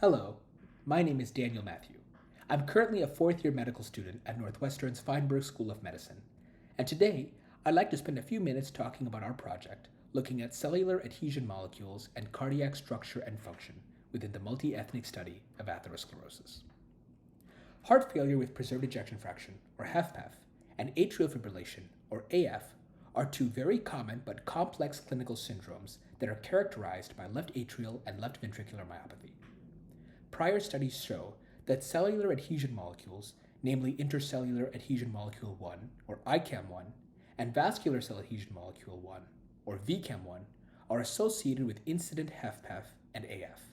Hello, my name is Daniel Matthew. I'm currently a fourth-year medical student at Northwestern's Feinberg School of Medicine, and today I'd like to spend a few minutes talking about our project looking at cellular adhesion molecules and cardiac structure and function within the multi-ethnic study of atherosclerosis. Heart failure with preserved ejection fraction, or HFpEF, and atrial fibrillation, or AF, are two very common but complex clinical syndromes that are characterized by left atrial and left ventricular myopathy. Prior studies show that cellular adhesion molecules, namely intercellular adhesion molecule 1, or ICAM1, and vascular cell adhesion molecule 1, or VCAM1, are associated with incident HFpEF and AF.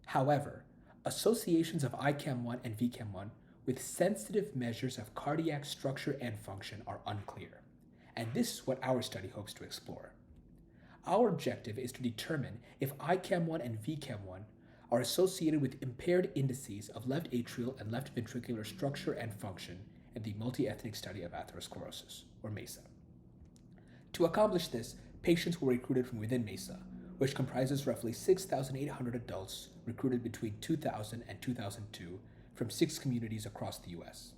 However, associations of ICAM1 and VCAM1 with sensitive measures of cardiac structure and function are unclear, and this is what our study hopes to explore. Our objective is to determine if ICAM1 and VCAM1 are associated with impaired indices of left atrial and left ventricular structure and function in the Multi-Ethnic Study of Atherosclerosis, or MESA. To accomplish this, patients were recruited from within MESA, which comprises roughly 6,800 adults recruited between 2000 and 2002 from 6 communities across the U.S.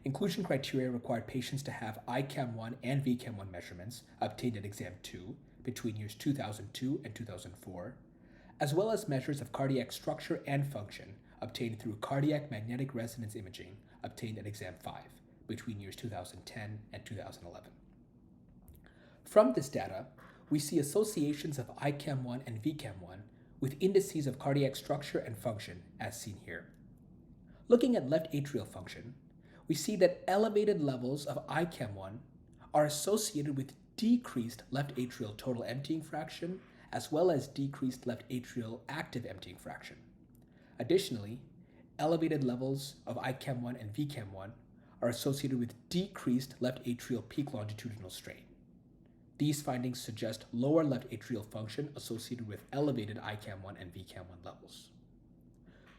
Inclusion criteria required patients to have ICAM1 and VCAM1 measurements obtained at exam 2 between years 2002 and 2004, as well as measures of cardiac structure and function obtained through cardiac magnetic resonance imaging obtained at exam 5 between years 2010 and 2011. From this data, we see associations of ICAM1 and VCAM1 with indices of cardiac structure and function as seen here. Looking at left atrial function, we see that elevated levels of ICAM1 are associated with decreased left atrial total emptying fraction as well as decreased left atrial active emptying fraction. Additionally, elevated levels of ICAM1 and VCAM1 are associated with decreased left atrial peak longitudinal strain. These findings suggest lower left atrial function associated with elevated ICAM1 and VCAM1 levels.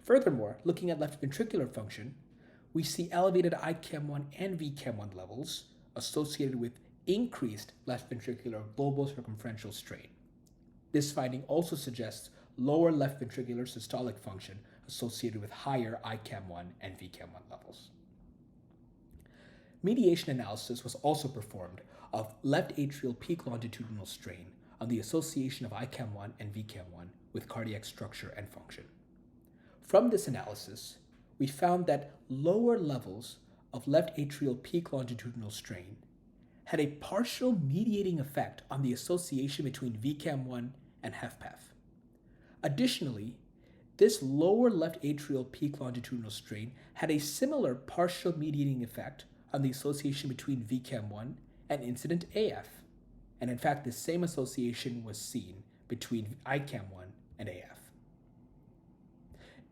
Furthermore, looking at left ventricular function, we see elevated ICAM1 and VCAM1 levels associated with increased left ventricular global circumferential strain. This finding also suggests lower left ventricular systolic function associated with higher ICAM1 and VCAM1 levels. Mediation analysis was also performed of left atrial peak longitudinal strain on the association of ICAM1 and VCAM1 with cardiac structure and function. From this analysis, we found that lower levels of left atrial peak longitudinal strain had a partial mediating effect on the association between VCAM1 and HFpEF. Additionally, this lower left atrial peak longitudinal strain had a similar partial mediating effect on the association between VCAM1 and incident AF. And in fact, the same association was seen between ICAM1 and AF.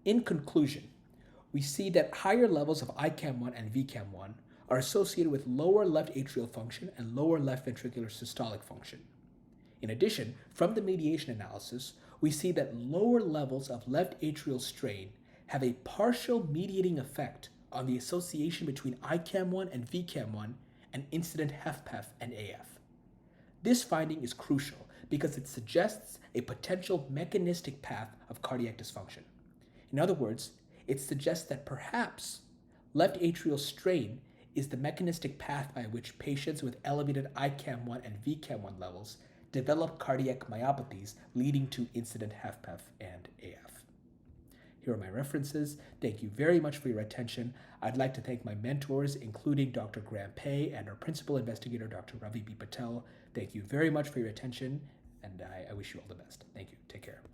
In conclusion, we see that higher levels of ICAM1 and VCAM1 are associated with lower left atrial function and lower left ventricular systolic function. In addition, from the mediation analysis, we see that lower levels of left atrial strain have a partial mediating effect on the association between ICAM1 and VCAM1 and incident HFpEF and AF. This finding is crucial because it suggests a potential mechanistic path of cardiac dysfunction. In other words, it suggests that perhaps left atrial strain is the mechanistic path by which patients with elevated ICAM1 and VCAM1 levels develop cardiac myopathies leading to incident HFpEF and AF. Here are my references. Thank you very much for your attention. I'd like to thank my mentors, including Dr. Graham Pei and our principal investigator, Dr. Ravi B. Patel. Thank you very much for your attention, and I wish you all the best. Thank you. Take care.